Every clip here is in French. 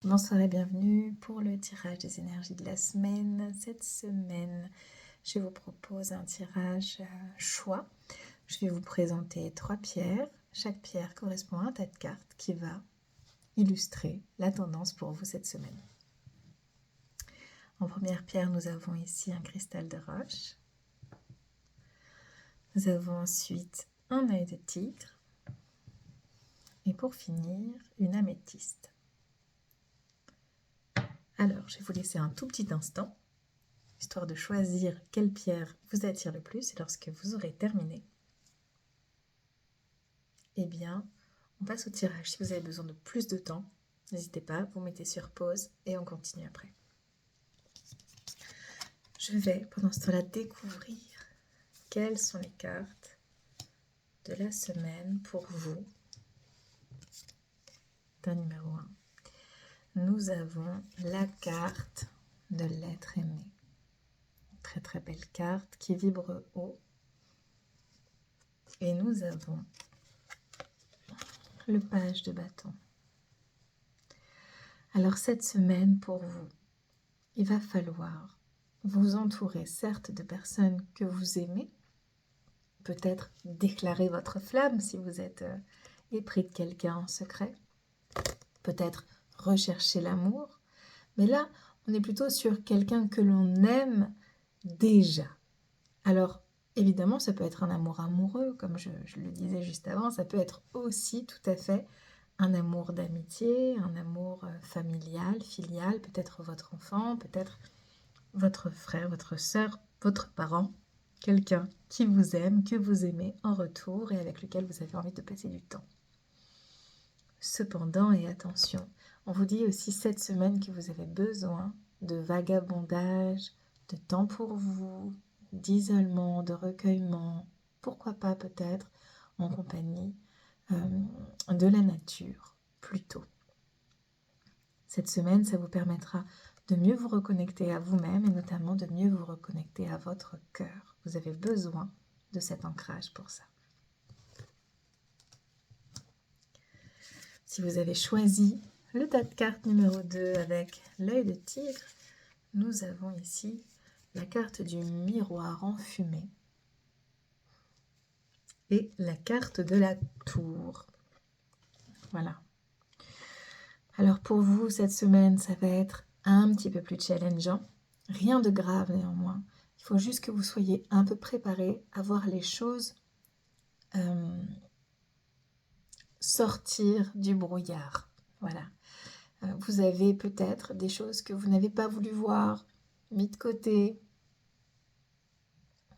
Bonsoir et bienvenue pour le tirage des énergies de la semaine. Cette semaine, je vous propose un tirage choix. Je vais vous présenter 3 pierres. Chaque pierre correspond à un tas de cartes qui va illustrer la tendance pour vous cette semaine. En première pierre, nous avons ici un cristal de roche. Nous avons ensuite un œil de tigre. Et pour finir, une améthyste. Alors, je vais vous laisser un tout petit instant, histoire de choisir quelle pierre vous attire le plus. Et lorsque vous aurez terminé, eh bien, on passe au tirage. Si vous avez besoin de plus de temps, n'hésitez pas, vous mettez sur pause et on continue après. Je vais, pendant ce temps-là, découvrir quelles sont les cartes de la semaine pour vous. Numéro 1. Nous avons la carte de l'être aimé. Très très belle carte qui vibre haut. Et nous avons le page de bâton. Alors cette semaine pour vous, il va falloir vous entourer certes de personnes que vous aimez, peut-être déclarer votre flamme si vous êtes épris de quelqu'un en secret, peut-être rechercher l'amour, mais là on est plutôt sur quelqu'un que l'on aime déjà. Alors évidemment ça peut être un amour amoureux, comme je le disais juste avant, ça peut être aussi tout à fait un amour d'amitié, un amour familial, filial, peut-être votre enfant, peut-être votre frère, votre sœur, votre parent, quelqu'un qui vous aime, que vous aimez en retour et avec lequel vous avez envie de passer du temps. Cependant, et attention, on vous dit aussi cette semaine que vous avez besoin de vagabondage, de temps pour vous, d'isolement, de recueillement, pourquoi pas peut-être en compagnie de la nature plutôt. Cette semaine, ça vous permettra de mieux vous reconnecter à vous-même et notamment de mieux vous reconnecter à votre cœur. Vous avez besoin de cet ancrage pour ça. Si vous avez choisi le tas de cartes numéro 2 avec l'œil de tigre, nous avons ici la carte du miroir enfumé et la carte de la tour. Voilà. Alors pour vous, cette semaine, ça va être un petit peu plus challengeant. Rien de grave néanmoins. Il faut juste que vous soyez un peu préparés à voir les choses sortir du brouillard. Voilà. Vous avez peut-être des choses que vous n'avez pas voulu voir, mis de côté.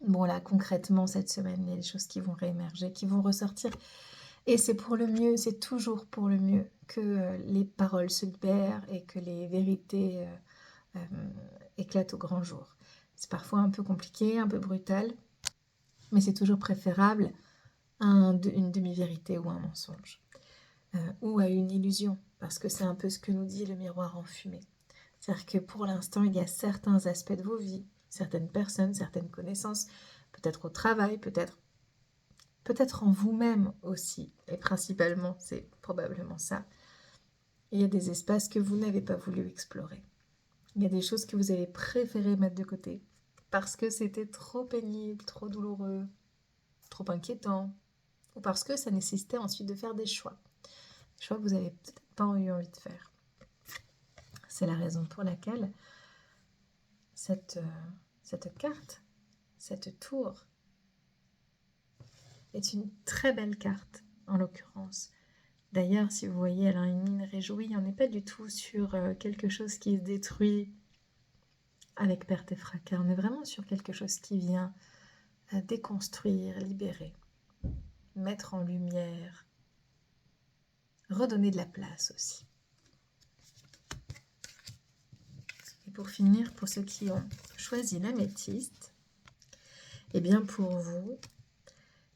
Bon là, concrètement, cette semaine, il y a des choses qui vont réémerger, qui vont ressortir. Et c'est pour le mieux, c'est toujours pour le mieux que les paroles se libèrent et que les vérités éclatent au grand jour. C'est parfois un peu compliqué, un peu brutal, mais c'est toujours préférable à une demi-vérité ou un mensonge. Ou à une illusion, parce que c'est un peu ce que nous dit le miroir enfumé. C'est-à-dire que pour l'instant, il y a certains aspects de vos vies, certaines personnes, certaines connaissances, peut-être au travail, peut-être en vous-même aussi, et principalement, c'est probablement ça. Il y a des espaces que vous n'avez pas voulu explorer. Il y a des choses que vous avez préféré mettre de côté, parce que c'était trop pénible, trop douloureux, trop inquiétant, ou parce que ça nécessitait ensuite de faire des choix. Des choix que vous n'avez peut-être pas eu envie de faire. C'est la raison pour laquelle cette carte, cette tour, est une très belle carte, en l'occurrence. D'ailleurs, si vous voyez, elle a une mine réjouie, on n'est pas du tout sur quelque chose qui se détruit avec perte et fracas. On est vraiment sur quelque chose qui vient déconstruire, libérer, mettre en lumière, redonner de la place aussi. Et pour finir, pour ceux qui ont choisi l'améthyste, eh bien pour vous,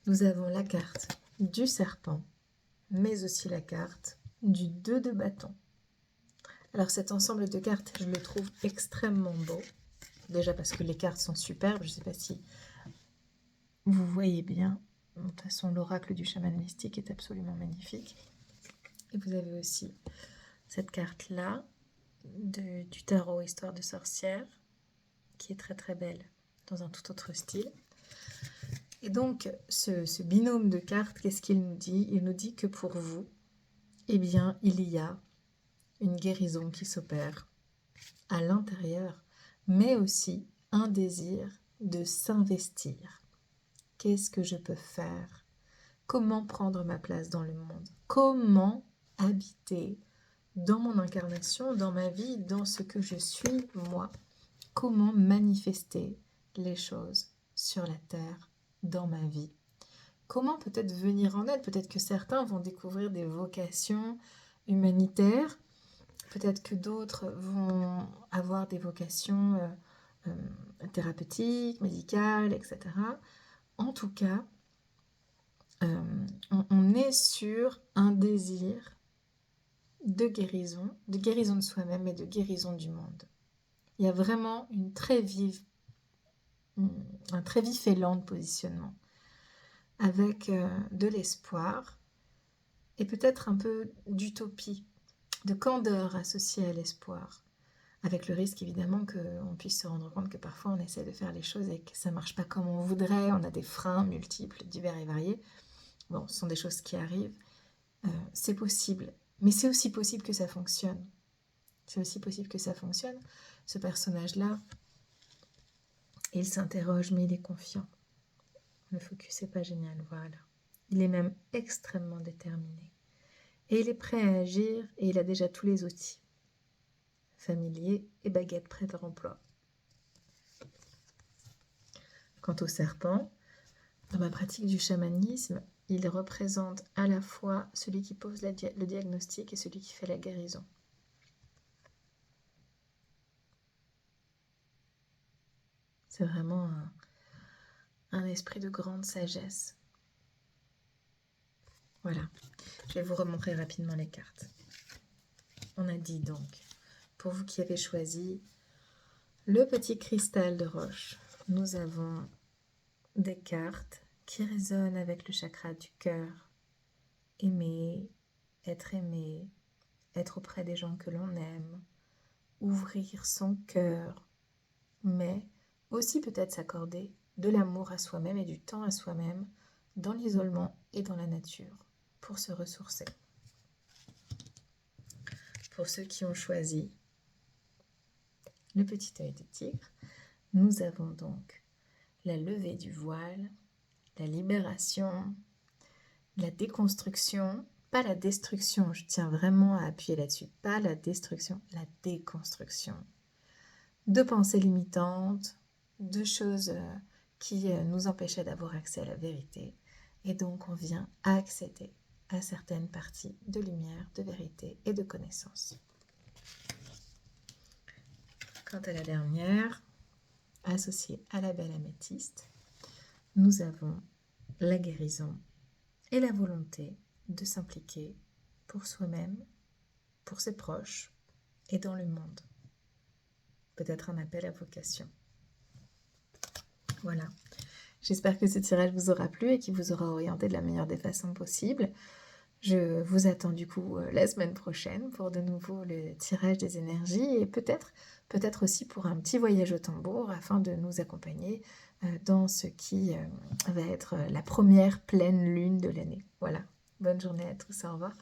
nous avons la carte du serpent, mais aussi la carte du 2 de bâton. Alors cet ensemble de cartes, je le trouve extrêmement beau. Déjà parce que les cartes sont superbes, je ne sais pas si vous voyez bien. De toute façon, l'oracle du chaman mystique est absolument magnifique. Et vous avez aussi cette carte-là, du tarot Histoire de sorcière, qui est très très belle, dans un tout autre style. Et donc, ce binôme de cartes, qu'est-ce qu'il nous dit? Il nous dit que pour vous, eh bien, il y a une guérison qui s'opère à l'intérieur, mais aussi un désir de s'investir. Qu'est-ce que je peux faire? Comment prendre ma place dans le monde? Comment habiter dans mon incarnation, dans ma vie, dans ce que je suis, moi? Comment manifester les choses sur la terre, dans ma vie? Comment peut-être venir en aide? Peut-être que certains vont découvrir des vocations humanitaires, peut-être que d'autres vont avoir des vocations thérapeutiques, médicales, etc. En tout cas, on est sur un désir de guérison de soi-même et de guérison du monde. Il y a vraiment un très vif élan de positionnement, avec de l'espoir et peut-être un peu d'utopie, de candeur associée à l'espoir, avec le risque évidemment qu'on puisse se rendre compte que parfois on essaie de faire les choses et que ça ne marche pas comme on voudrait, on a des freins multiples, divers et variés. Bon, ce sont des choses qui arrivent, c'est possible, mais c'est aussi possible que ça fonctionne. C'est aussi possible que ça fonctionne. Ce personnage-là, il s'interroge, mais il est confiant. Le focus n'est pas génial, voilà. Il est même extrêmement déterminé. Et il est prêt à agir et il a déjà tous les outils. Familier et baguette prête à l'emploi. Quant au serpent, dans ma pratique du chamanisme, il représente à la fois celui qui pose le diagnostic et celui qui fait la guérison. C'est vraiment un esprit de grande sagesse. Voilà, je vais vous remontrer rapidement les cartes. On a dit donc, pour vous qui avez choisi le petit cristal de roche, nous avons des cartes qui résonnent avec le chakra du cœur. Aimer, être auprès des gens que l'on aime, ouvrir son cœur, mais aussi peut-être s'accorder de l'amour à soi-même et du temps à soi-même dans l'isolement et dans la nature pour se ressourcer. Pour ceux qui ont choisi le petit œil de tigre, nous avons donc la levée du voile, la libération, la déconstruction, pas la destruction, je tiens vraiment à appuyer là-dessus, pas la destruction, la déconstruction de pensées limitantes, de choses qui nous empêchaient d'avoir accès à la vérité. Et donc on vient accéder à certaines parties de lumière, de vérité et de connaissance. Quant à la dernière, associée à la belle améthyste, nous avons la guérison et la volonté de s'impliquer pour soi-même, pour ses proches et dans le monde. Peut-être un appel à vocation. Voilà. J'espère que ce tirage vous aura plu et qu'il vous aura orienté de la meilleure des façons possibles. Je vous attends du coup la semaine prochaine pour de nouveau le tirage des énergies et peut-être aussi pour un petit voyage au tambour afin de nous accompagner dans ce qui va être la première pleine lune de l'année. Voilà. Bonne journée à tous. Au revoir.